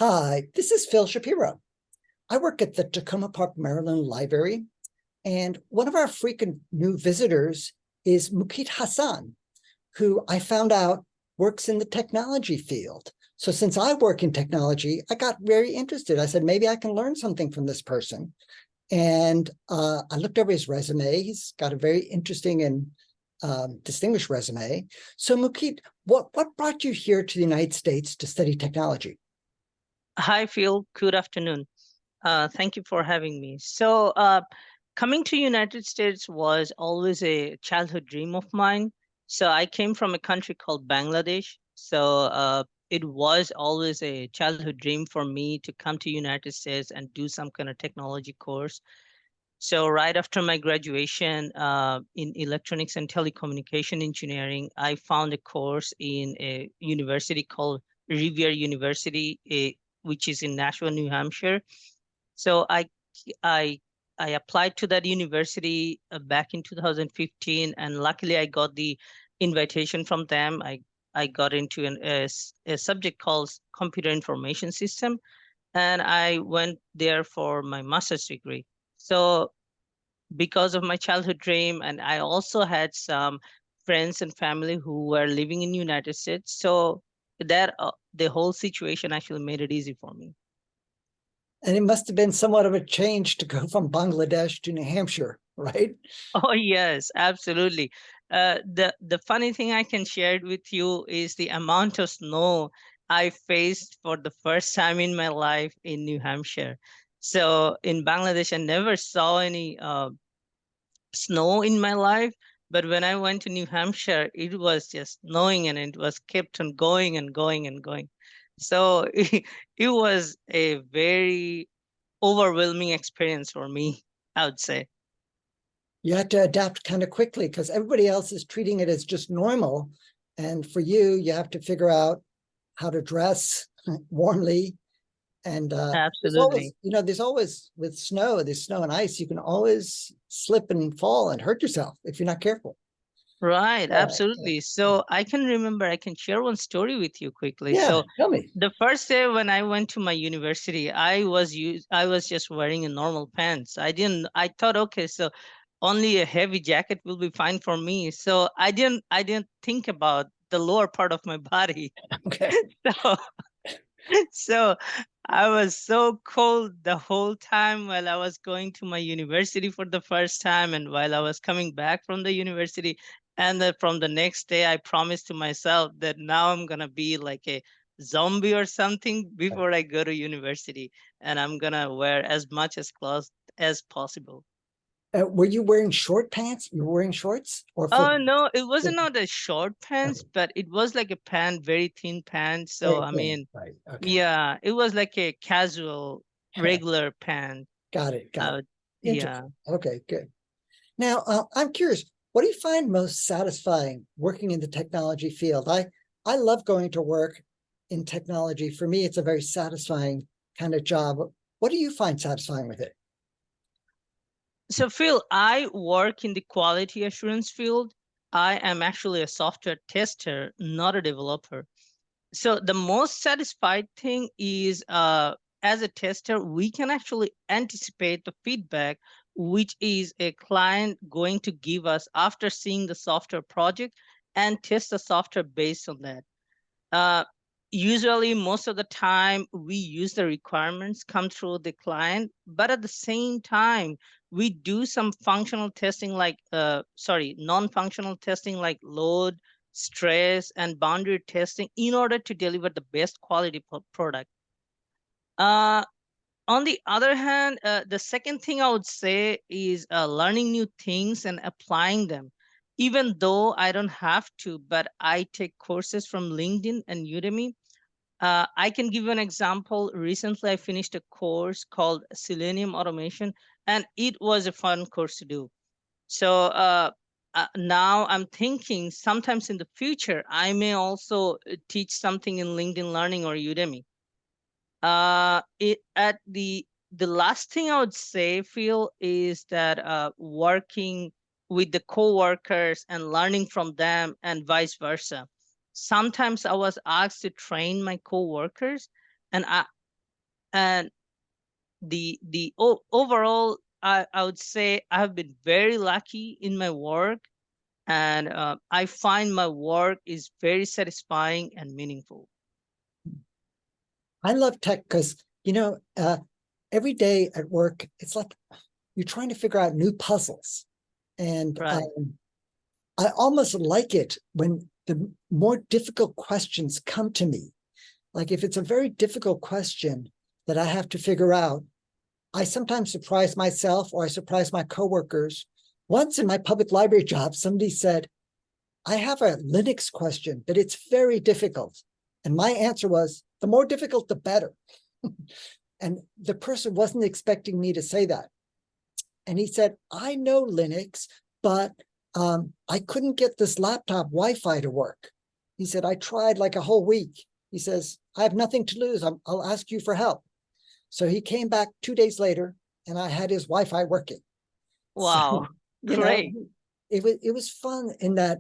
Hi, this is Phil Shapiro. I work at the Takoma Park Maryland Library, and one of our frequent new visitors is Muqit Hasan, who I found out works in the technology field. So since I work in technology, I got very interested. I said, maybe I can learn something from this person. And I looked over his resume. He's got a very interesting and distinguished resume. So Muqit, what brought you here to the United States to study technology? Hi, Phil. Good afternoon. Thank you for having me. Coming to United States was always a childhood dream of mine. So I came from a country called Bangladesh. It was always a childhood dream for me to come to United States and do some kind of technology course. So right after my graduation in electronics and telecommunication engineering, I found a course in a university called Rivier University, which is in Nashville, New Hampshire. So I I applied to that university back in 2015, and luckily I got the invitation from them. I got into a subject called computer information system, and I went there for my master's degree. So because of my childhood dream, and I also had some friends and family who were living in United States, so that the whole situation actually made it easy for me. And it must have been somewhat of a change to go from Bangladesh to New Hampshire, right? Oh yes, absolutely. The funny thing I can share it with you is the amount of snow I faced for the first time in my life in New Hampshire. So in Bangladesh, I never saw any snow in my life, but when I went to New Hampshire, it was just snowing and it was kept on going and going and going. So it was a very overwhelming experience for me, I would say. You had to adapt kind of quickly because everybody else is treating it as just normal. And for you, you have to figure out how to dress warmly. And there's always, Absolutely. there's always with snow, there's snow and ice, you can always slip and fall and hurt yourself if you're not careful. Right, Uh, absolutely. So I can remember, I can share one story with you quickly. yeah, So tell me. the first day when I went to my university, I was just wearing a normal pants. I thought, okay, so only a heavy jacket will be fine for me. So I didn't think about the lower part of my body. Okay. So so I was so cold the whole time while I was going to my university for the first time and while I was coming back from the university. And then from the next day, I promised to myself that now I'm going to be like a zombie or something before I go to university. And I'm going to wear as much as clothes as possible. Were you wearing short pants? You were wearing shorts or full? Oh no, it wasn't not a short pants, but it was like a pant, very thin pants. So Very I thin. mean, Right. Okay. yeah, it was like a casual, regular pant. Got it. Got it. Uh, yeah. Interesting. Okay, good. Now, I'm curious, what do you find most satisfying working in the technology field? I love going to work in technology. For me, it's a very satisfying kind of job. What do you find satisfying with it? So Phil, I work in the quality assurance field. I am actually a software tester, not a developer. So the most satisfied thing is as a tester, we can actually anticipate the feedback which is a client going to give us after seeing the software project and test the software based on that. Uh, Usually, most of the time, we use the requirements come through the client, but at the same time, we do some functional testing like, non-functional testing like load, stress, and boundary testing in order to deliver the best quality product. Uh, on the other hand, the second thing I would say is learning new things and applying them. Even though I don't have to, but I take courses from LinkedIn and Udemy. I can give you an example. Recently, I finished a course called Selenium Automation, and it was a fun course to do. Now I'm thinking sometimes in the future, I may also teach something in LinkedIn Learning or Udemy. It at the last thing I would say, Phil, is that working with the coworkers and learning from them and vice versa. Sometimes I was asked to train my coworkers, and And overall, I would say I have been very lucky in my work, and I find my work is very satisfying and meaningful. I love tech because, every day at work, it's like you're trying to figure out new puzzles. And Right. I almost like it when the more difficult questions come to me. Like if it's a very difficult question that I have to figure out, I sometimes surprise myself or I surprise my coworkers. Once in my public library job, somebody said, I have a Linux question, but it's very difficult. And my answer was, the more difficult, the better. And the person wasn't expecting me to say that. And he said, I know Linux, but I couldn't get this laptop Wi-Fi to work. He said, I tried like a whole week. He says, I have nothing to lose. I'll ask you for help. So he came back 2 days later and I had his Wi-Fi working. Wow. So, Great. it was fun in that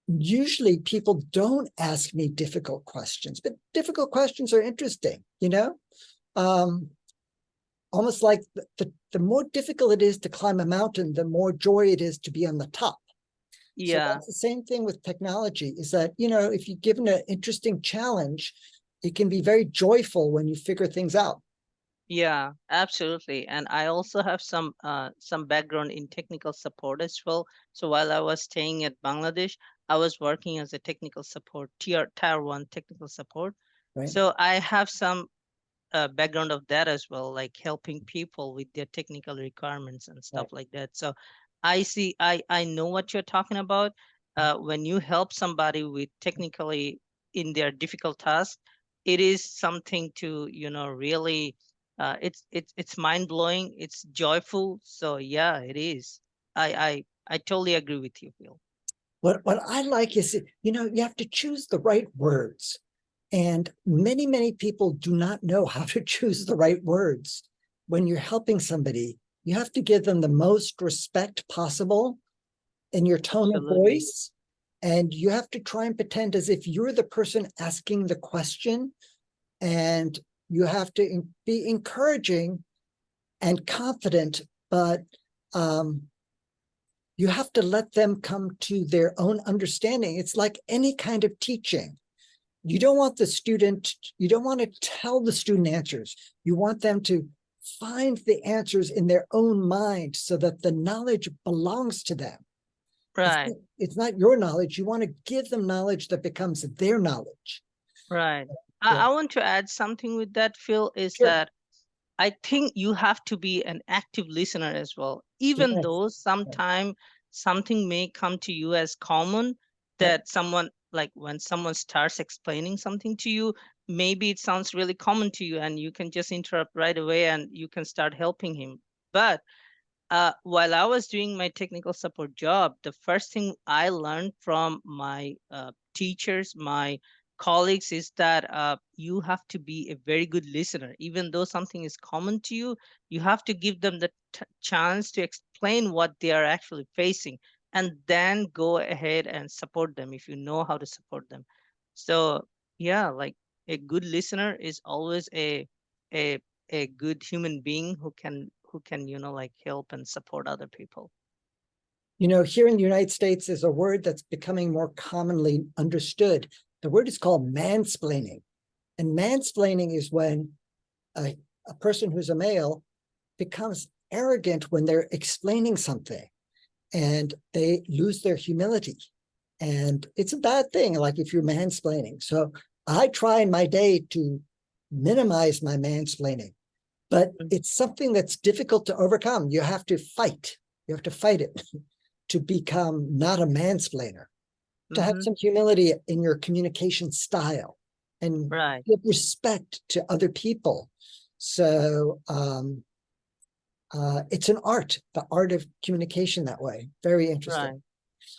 usually people don't ask me difficult questions, but difficult questions are interesting, almost like the more difficult it is to climb a mountain, the more joy it is to be on the top. So Yeah. that's the same thing with technology, is that, if you're given an interesting challenge, it can be very joyful when you figure things out. Yeah, absolutely. And I also have some background in technical support as well. So while I was staying at Bangladesh, I was working as a technical support, tier 1 technical support. Right. So I have some background of that as well, like helping people with their technical requirements and stuff Right. like that. So I know what you're talking about. When you help somebody with technically in their difficult task, it is something to, really, it's mind blowing. It's joyful. So yeah, it is. I totally agree with you, Phil. What I like is, you have to choose the right words. And many, many people do not know how to choose the right words. When you're helping somebody, you have to give them the most respect possible in your tone of Absolutely. voice. And you have to try and pretend as if you're the person asking the question. And you have to be encouraging and confident, but you have to let them come to their own understanding. It's like any kind of teaching. You don't want to tell the student answers. You want them to find the answers in their own mind so that the knowledge belongs to them. Right. It's not your knowledge. You want to give them knowledge that becomes their knowledge. Right. Yeah, I want to add something with that, Phil, is sure. that I think you have to be an active listener as well, even Yes. though sometime something may come to you as common, Yep. that someone, like when someone starts explaining something to you, maybe it sounds really common to you and you can just interrupt right away and you can start helping him. But while I was doing my technical support job, the first thing I learned from my teachers, my colleagues, is that you have to be a very good listener. Even though something is common to you, you have to give them the chance to explain what they are actually facing, and then go ahead and support them if you know how to support them. So yeah, like a good listener is always a a good human being who can, like help and support other people. Here in the United States is a word that's becoming more commonly understood. The word is called mansplaining. And mansplaining is when a person who's a male becomes arrogant when they're explaining something and they lose their humility. And it's a bad thing, like if you're mansplaining. So I try in my day to minimize my mansplaining, but it's something that's difficult to overcome. You have to fight. You have to fight it to become not a mansplainer, to have Mm-hmm. some humility in your communication style and Right. give respect to other people. So it's an art, the art of communication that way. Very interesting. Right.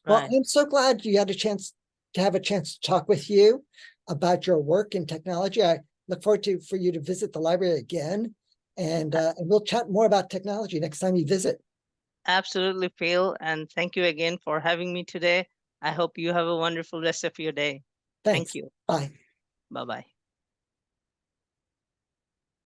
Well, Right. I'm so glad you had a chance to talk with you about your work in technology. I look forward for you to visit the library again, and we'll chat more about technology next time you visit. Absolutely, Phil. And thank you again for having me today. I hope you have a wonderful rest of your day. Thank Thanks. you. Bye. Bye bye.